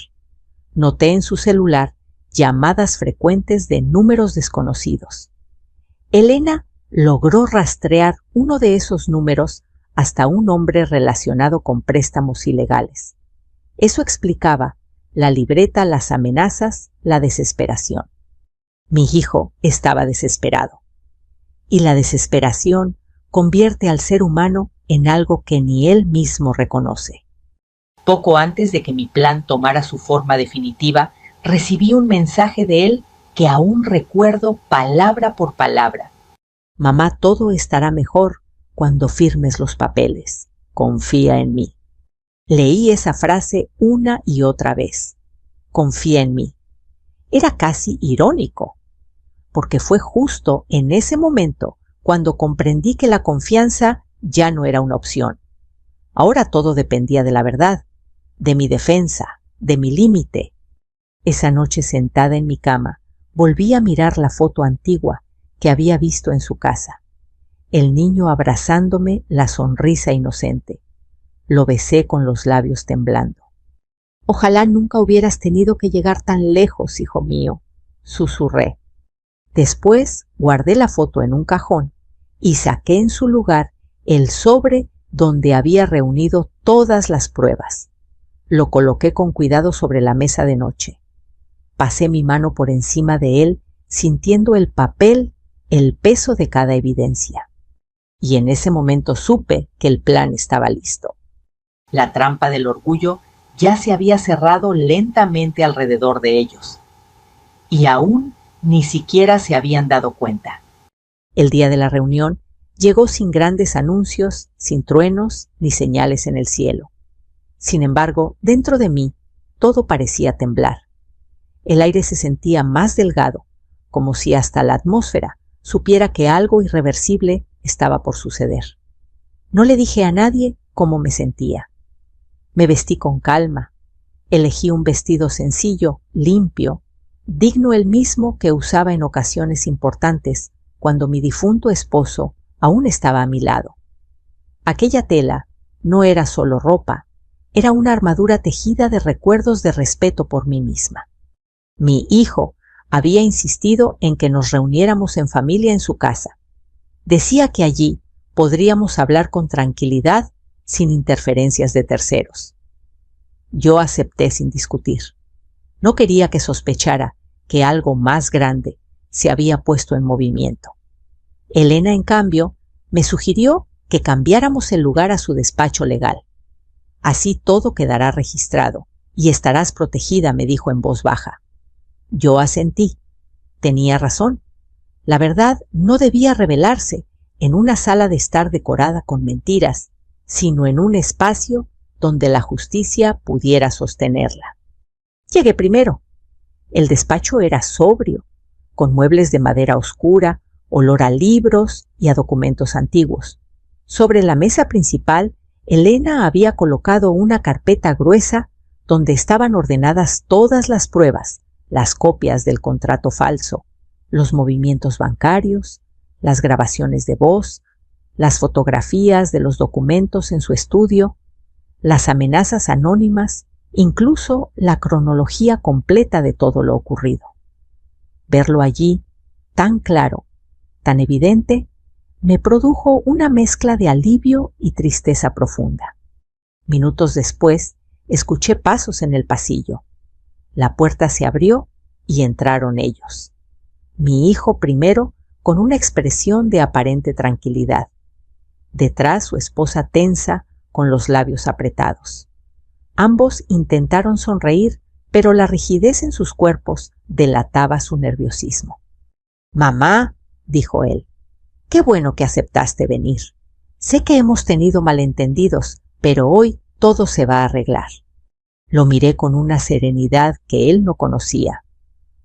Noté en su celular llamadas frecuentes de números desconocidos. Elena logró rastrear uno de esos números hasta un hombre relacionado con préstamos ilegales. Eso explicaba la libreta, las amenazas, la desesperación. Mi hijo estaba desesperado. Y la desesperación convierte al ser humano en algo que ni él mismo reconoce. Poco antes de que mi plan tomara su forma definitiva, recibí un mensaje de él que aún recuerdo palabra por palabra. «Mamá, todo estará mejor cuando firmes los papeles. Confía en mí». Leí esa frase una y otra vez. «Confía en mí». Era casi irónico, porque fue justo en ese momento cuando comprendí que la confianza ya no era una opción. Ahora todo dependía de la verdad, de mi defensa, de mi límite. Esa noche, sentada en mi cama, volví a mirar la foto antigua que había visto en su casa. el niño abrazándome, la sonrisa inocente. Lo besé con los labios temblando. «Ojalá nunca hubieras tenido que llegar tan lejos, hijo mío», susurré. Después guardé la foto en un cajón y saqué en su lugar el sobre donde había reunido todas las pruebas. Lo coloqué con cuidado sobre la mesa de noche. Pasé mi mano por encima de él, sintiendo el papel, el peso de cada evidencia. Y en ese momento supe que el plan estaba listo. La trampa del orgullo ya se había cerrado lentamente alrededor de ellos. Y aún ni siquiera se habían dado cuenta. El día de la reunión llegó sin grandes anuncios, sin truenos ni señales en el cielo. Sin embargo, dentro de mí todo parecía temblar. El aire se sentía más delgado, como si hasta la atmósfera supiera que algo irreversible estaba por suceder. No le dije a nadie cómo me sentía. Me vestí con calma. Elegí un vestido sencillo, limpio, digno el mismo que usaba en ocasiones importantes cuando mi difunto esposo aún estaba a mi lado. Aquella tela no era solo ropa, era una armadura tejida de recuerdos de respeto por mí misma. Mi hijo había insistido en que nos reuniéramos en familia en su casa. Decía que allí podríamos hablar con tranquilidad sin interferencias de terceros. Yo acepté sin discutir. No quería que sospechara que algo más grande se había puesto en movimiento. Elena, en cambio, me sugirió que cambiáramos el lugar a su despacho legal. Así todo quedará registrado y estarás protegida, me dijo en voz baja. Yo asentí. Tenía razón. La verdad no debía revelarse en una sala de estar decorada con mentiras, sino en un espacio donde la justicia pudiera sostenerla. Llegué primero. El despacho era sobrio, con muebles de madera oscura, olor a libros y a documentos antiguos. Sobre la mesa principal, Elena había colocado una carpeta gruesa donde estaban ordenadas todas las pruebas, las copias del contrato falso, los movimientos bancarios, las grabaciones de voz, las fotografías de los documentos en su estudio, las amenazas anónimas, incluso la cronología completa de todo lo ocurrido. Verlo allí, tan claro, tan evidente, me produjo una mezcla de alivio y tristeza profunda. Minutos después, escuché pasos en el pasillo. La puerta se abrió y entraron ellos. Mi hijo primero, con una expresión de aparente tranquilidad. Detrás su esposa tensa, con los labios apretados. Ambos intentaron sonreír, pero la rigidez en sus cuerpos delataba su nerviosismo. «Mamá», dijo él, «qué bueno que aceptaste venir. Sé que hemos tenido malentendidos, pero hoy todo se va a arreglar». Lo miré con una serenidad que él no conocía.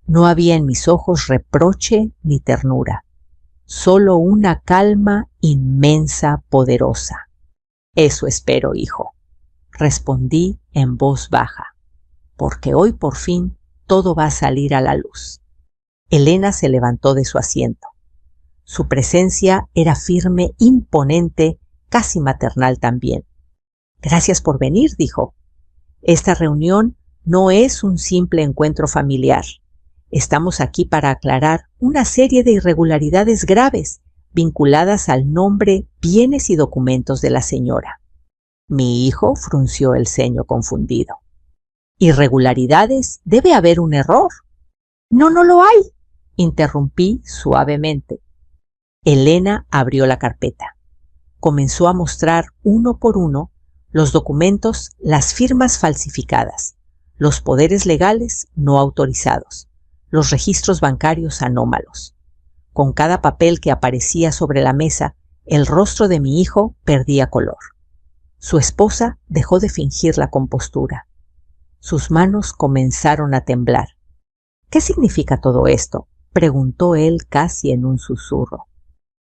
No había en mis ojos reproche ni ternura, solo una calma inmensa, poderosa. «Eso espero, hijo», respondí en voz baja, «porque hoy por fin todo va a salir a la luz». Elena se levantó de su asiento. Su presencia era firme, imponente, casi maternal también. «Gracias por venir», dijo. «Esta reunión no es un simple encuentro familiar. Estamos aquí para aclarar una serie de irregularidades graves vinculadas al nombre, bienes y documentos de la señora». Mi hijo frunció el ceño confundido. «¿Irregularidades? Debe haber un error». «No, no lo hay», interrumpí suavemente. Elena abrió la carpeta. Comenzó a mostrar uno por uno los documentos, las firmas falsificadas, los poderes legales no autorizados, los registros bancarios anómalos. Con cada papel que aparecía sobre la mesa, el rostro de mi hijo perdía color. Su esposa dejó de fingir la compostura. Sus manos comenzaron a temblar. «¿Qué significa todo esto?», preguntó él casi en un susurro.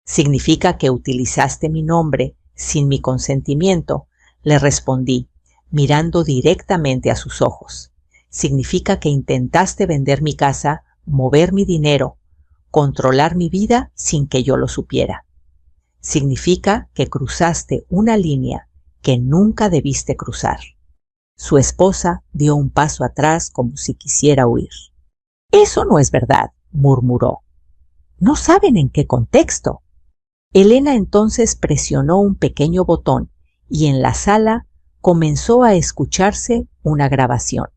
«Significa que utilizaste mi nombre sin mi consentimiento», le respondí, mirando directamente a sus ojos. «Significa que intentaste vender mi casa, mover mi dinero, controlar mi vida sin que yo lo supiera. Significa que cruzaste una línea que nunca debiste cruzar. Su esposa dio un paso atrás como si quisiera huir. Eso no es verdad, murmuró. No saben en qué contexto. Elena entonces presionó un pequeño botón y en la sala comenzó a escucharse una grabación.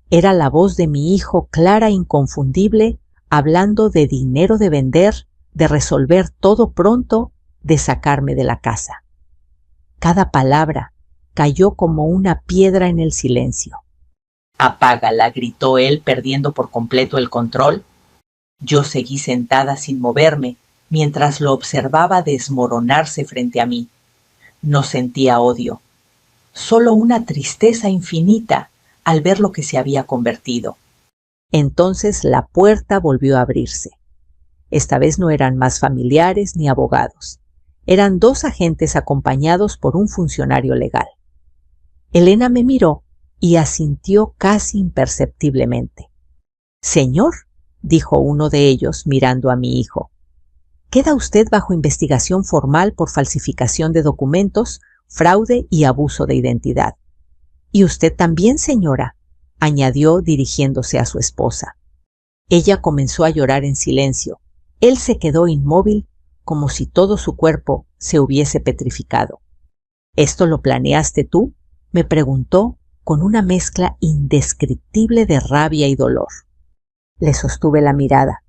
Era la voz de mi hijo clara e inconfundible, hablando de dinero de vender, de resolver todo pronto, de sacarme de la casa. Cada palabra cayó como una piedra en el silencio. «Apágala», gritó él, perdiendo por completo el control. Yo seguí sentada sin moverme, mientras lo observaba desmoronarse frente a mí. No sentía odio, solo una tristeza infinita al ver lo que se había convertido. Entonces la puerta volvió a abrirse. Esta vez no eran más familiares ni abogados. Eran 2 agentes acompañados por un funcionario legal. Elena me miró y asintió casi imperceptiblemente. «Señor», dijo uno de ellos mirando a mi hijo, «queda usted bajo investigación formal por falsificación de documentos, fraude y abuso de identidad». «Y usted también, señora», añadió dirigiéndose a su esposa. Ella comenzó a llorar en silencio. Él se quedó inmóvil, como si todo su cuerpo se hubiese petrificado. «¿Esto lo planeaste tú?», me preguntó con una mezcla indescriptible de rabia y dolor. Le sostuve la mirada.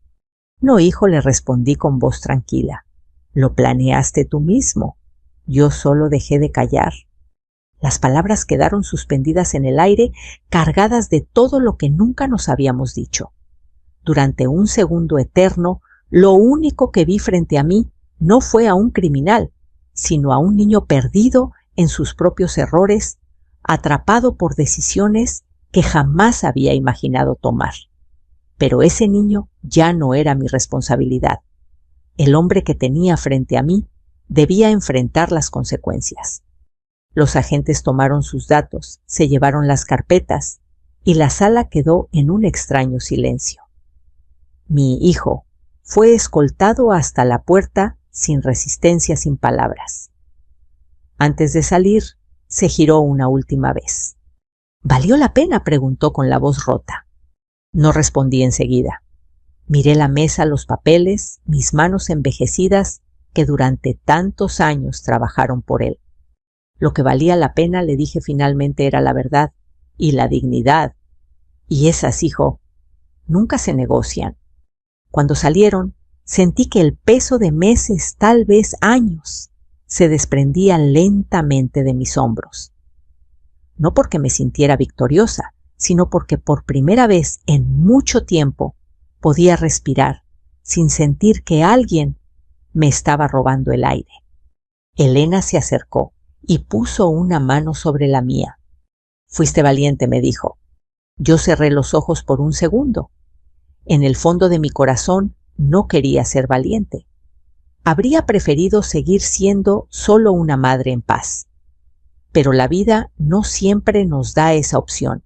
«No, hijo», le respondí con voz tranquila. «Lo planeaste tú mismo. Yo solo dejé de callar». Las palabras quedaron suspendidas en el aire, cargadas de todo lo que nunca nos habíamos dicho. Durante un segundo eterno, lo único que vi frente a mí no fue a un criminal, sino a un niño perdido en sus propios errores, atrapado por decisiones que jamás había imaginado tomar. Pero ese niño ya no era mi responsabilidad. El hombre que tenía frente a mí debía enfrentar las consecuencias. Los agentes tomaron sus datos, se llevaron las carpetas y la sala quedó en un extraño silencio. Mi hijo fue escoltado hasta la puerta sin resistencia, sin palabras. Antes de salir, se giró una última vez. «¿Valió la pena?», preguntó con la voz rota. No respondí enseguida. Miré la mesa, los papeles, mis manos envejecidas que durante tantos años trabajaron por él. Lo que valía la pena, le dije finalmente, era la verdad y la dignidad. Y esas, hijo, nunca se negocian. Cuando salieron, sentí que el peso de meses, tal vez años, se desprendía lentamente de mis hombros. No porque me sintiera victoriosa, sino porque por primera vez en mucho tiempo podía respirar sin sentir que alguien me estaba robando el aire. Elena se acercó y puso una mano sobre la mía. «Fuiste valiente», me dijo. Yo cerré los ojos por un segundo. En el fondo de mi corazón no quería ser valiente. Habría preferido seguir siendo solo una madre en paz. Pero la vida no siempre nos da esa opción.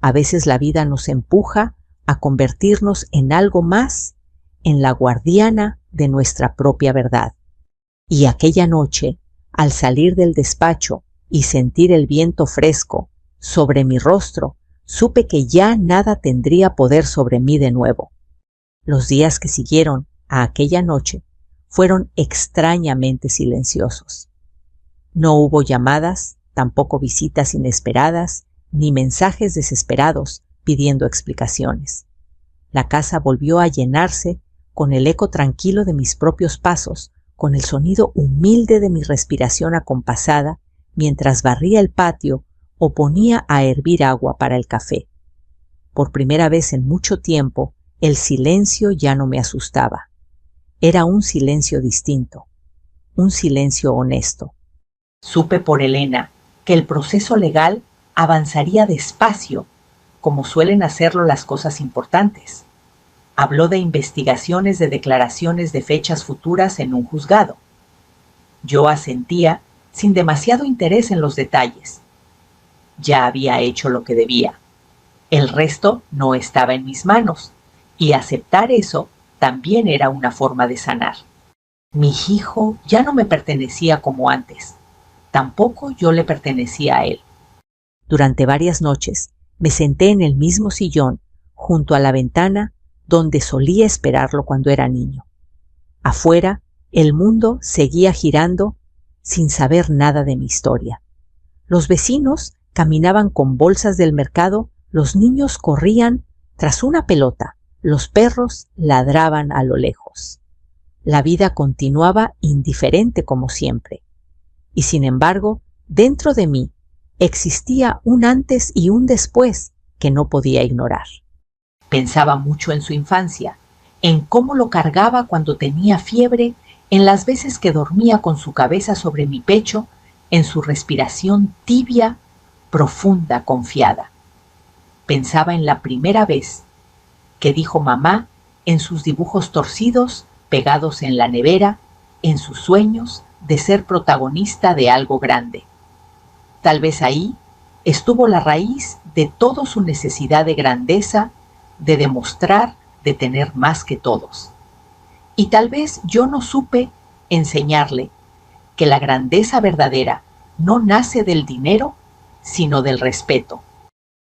A veces la vida nos empuja a convertirnos en algo más, en la guardiana de nuestra propia verdad. Y aquella noche, al salir del despacho y sentir el viento fresco sobre mi rostro, supe que ya nada tendría poder sobre mí de nuevo. Los días que siguieron a aquella noche fueron extrañamente silenciosos. No hubo llamadas, tampoco visitas inesperadas, ni mensajes desesperados pidiendo explicaciones. La casa volvió a llenarse con el eco tranquilo de mis propios pasos, con el sonido humilde de mi respiración acompasada mientras barría el patio o ponía a hervir agua para el café. Por primera vez en mucho tiempo, el silencio ya no me asustaba. Era un silencio distinto, un silencio honesto. Supe por Elena que el proceso legal avanzaría despacio, como suelen hacerlo las cosas importantes. Habló de investigaciones de declaraciones de fechas futuras en un juzgado. Yo asentía sin demasiado interés en los detalles. Ya había hecho lo que debía. El resto no estaba en mis manos, y aceptar eso también era una forma de sanar. Mi hijo ya no me pertenecía como antes. Tampoco yo le pertenecía a él. Durante varias noches me senté en el mismo sillón junto a la ventana donde solía esperarlo cuando era niño. Afuera, el mundo seguía girando sin saber nada de mi historia. Los vecinos caminaban con bolsas del mercado, los niños corrían tras una pelota, los perros ladraban a lo lejos. La vida continuaba indiferente como siempre. Y sin embargo, dentro de mí existía un antes y un después que no podía ignorar. Pensaba mucho en su infancia, en cómo lo cargaba cuando tenía fiebre, en las veces que dormía con su cabeza sobre mi pecho, en su respiración tibia, profunda, confiada. Pensaba en la primera vez que dijo mamá, en sus dibujos torcidos, pegados en la nevera, en sus sueños de ser protagonista de algo grande. Tal vez ahí estuvo la raíz de toda su necesidad de grandeza, de demostrar, de tener más que todos. Y tal vez yo no supe enseñarle que la grandeza verdadera no nace del dinero, sino del respeto.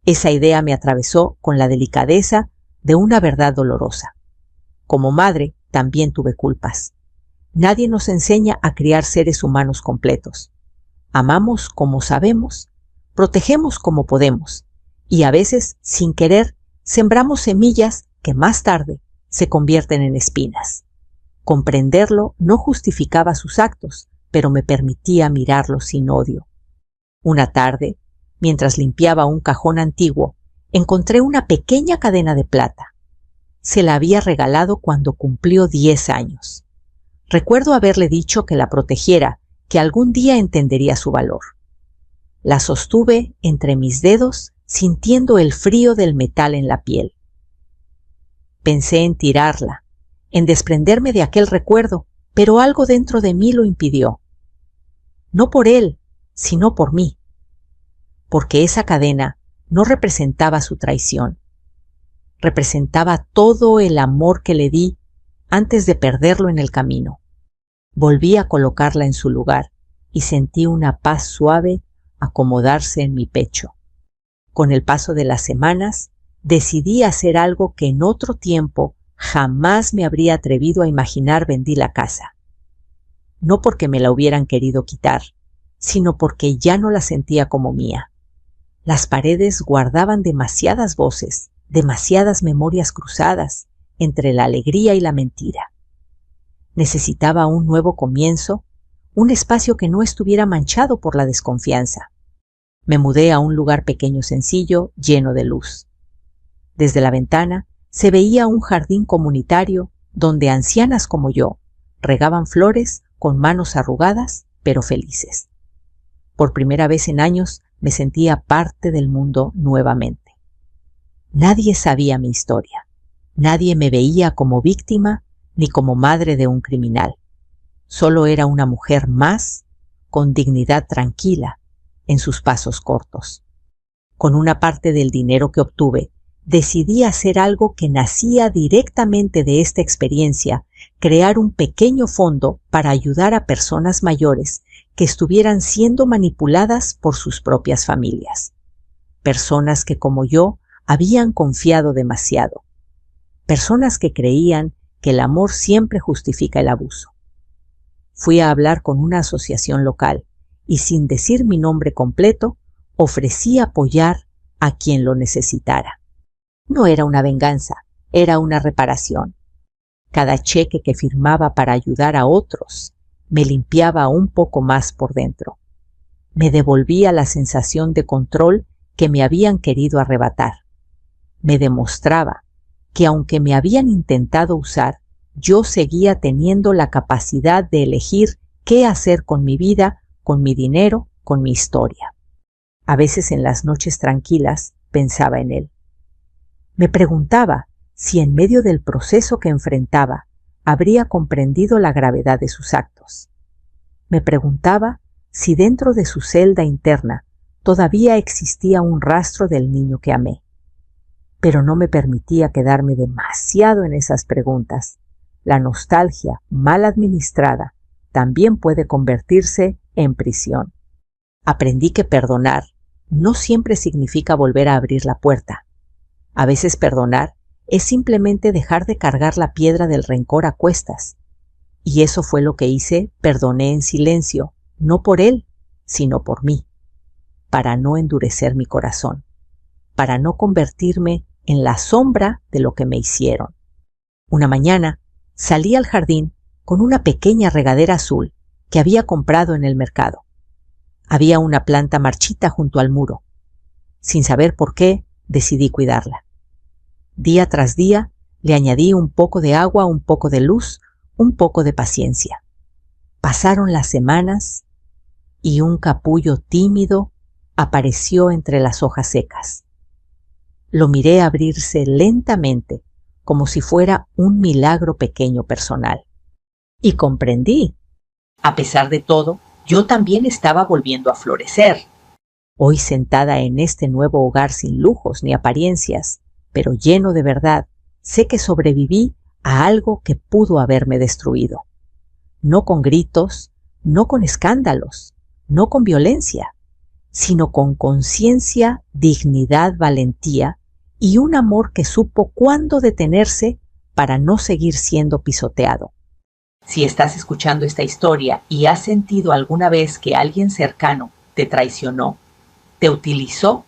Esa idea me atravesó con la delicadeza de una verdad dolorosa. Como madre, también tuve culpas. Nadie nos enseña a criar seres humanos completos. Amamos como sabemos, protegemos como podemos, y a veces, sin querer, sembramos semillas que más tarde se convierten en espinas. Comprenderlo no justificaba sus actos, pero me permitía mirarlos sin odio. Una tarde, mientras limpiaba un cajón antiguo, encontré una pequeña cadena de plata. Se la había regalado cuando cumplió 10 años. Recuerdo haberle dicho que la protegiera, que algún día entendería su valor. La sostuve entre mis dedos, sintiendo el frío del metal en la piel. Pensé en tirarla, en desprenderme de aquel recuerdo, pero algo dentro de mí lo impidió. No por él, sino por mí. Porque esa cadena no representaba su traición. Representaba todo el amor que le di antes de perderlo en el camino. Volví a colocarla en su lugar y sentí una paz suave acomodarse en mi pecho. Con el paso de las semanas, decidí hacer algo que en otro tiempo jamás me habría atrevido a imaginar. Vendí la casa. No porque me la hubieran querido quitar, sino porque ya no la sentía como mía. Las paredes guardaban demasiadas voces, demasiadas memorias cruzadas entre la alegría y la mentira. Necesitaba un nuevo comienzo, un espacio que no estuviera manchado por la desconfianza. Me mudé a un lugar pequeño, sencillo, lleno de luz. Desde la ventana se veía un jardín comunitario donde ancianas como yo regaban flores con manos arrugadas, pero felices. Por primera vez en años me sentía parte del mundo nuevamente. Nadie sabía mi historia. Nadie me veía como víctima ni como madre de un criminal. Solo era una mujer más, con dignidad tranquila en sus pasos cortos. Con una parte del dinero que obtuve, decidí hacer algo que nacía directamente de esta experiencia, crear un pequeño fondo para ayudar a personas mayores que estuvieran siendo manipuladas por sus propias familias. Personas que, como yo, habían confiado demasiado. Personas que creían que el amor siempre justifica el abuso. Fui a hablar con una asociación local y, sin decir mi nombre completo, ofrecí apoyar a quien lo necesitara. No era una venganza, era una reparación. Cada cheque que firmaba para ayudar a otros me limpiaba un poco más por dentro. Me devolvía la sensación de control que me habían querido arrebatar. Me demostraba que aunque me habían intentado usar, yo seguía teniendo la capacidad de elegir qué hacer con mi vida, con mi dinero, con mi historia. A veces en las noches tranquilas pensaba en él. Me preguntaba si en medio del proceso que enfrentaba habría comprendido la gravedad de sus actos. Me preguntaba si dentro de su celda interna todavía existía un rastro del niño que amé. Pero no me permitía quedarme demasiado en esas preguntas. la nostalgia mal administrada también puede convertirse en prisión. Aprendí que perdonar no siempre significa volver a abrir la puerta. A veces perdonar es simplemente dejar de cargar la piedra del rencor a cuestas. Y eso fue lo que hice, perdoné en silencio, no por él, sino por mí, para no endurecer mi corazón, para no convertirme en la sombra de lo que me hicieron. Una mañana salí al jardín con una pequeña regadera azul que había comprado en el mercado. Había una planta marchita junto al muro. Sin saber por qué, decidí cuidarla. Día tras día le añadí un poco de agua, un poco de luz, un poco de paciencia. Pasaron las semanas y un capullo tímido apareció entre las hojas secas. Lo miré abrirse lentamente, como si fuera un milagro pequeño personal. Y comprendí. A pesar de todo, yo también estaba volviendo a florecer. Hoy sentada en este nuevo hogar sin lujos ni apariencias, pero lleno de verdad, sé que sobreviví a algo que pudo haberme destruido. No con gritos, no con escándalos, no con violencia, sino con conciencia, dignidad, valentía y un amor que supo cuándo detenerse para no seguir siendo pisoteado. Si estás escuchando esta historia y has sentido alguna vez que alguien cercano te traicionó, te utilizó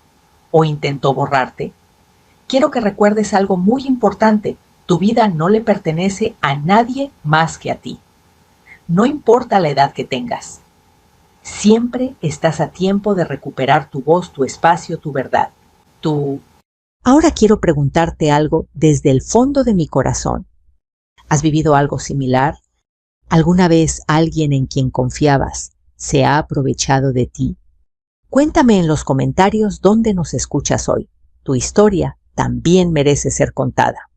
o intentó borrarte, quiero que recuerdes algo muy importante. Tu vida no le pertenece a nadie más que a ti. No importa la edad que tengas. Siempre estás a tiempo de recuperar tu voz, tu espacio, tu verdad. Ahora quiero preguntarte algo desde el fondo de mi corazón. ¿Has vivido algo similar? ¿Alguna vez alguien en quien confiabas se ha aprovechado de ti? Cuéntame en los comentarios dónde nos escuchas hoy. Tu historia también merece ser contada.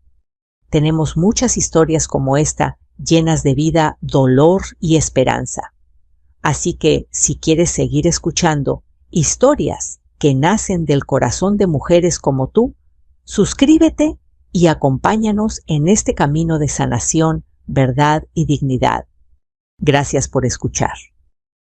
Tenemos muchas historias como esta, llenas de vida, dolor y esperanza. Así que, si quieres seguir escuchando historias que nacen del corazón de mujeres como tú, suscríbete y acompáñanos en este camino de sanación, verdad y dignidad. Gracias por escuchar.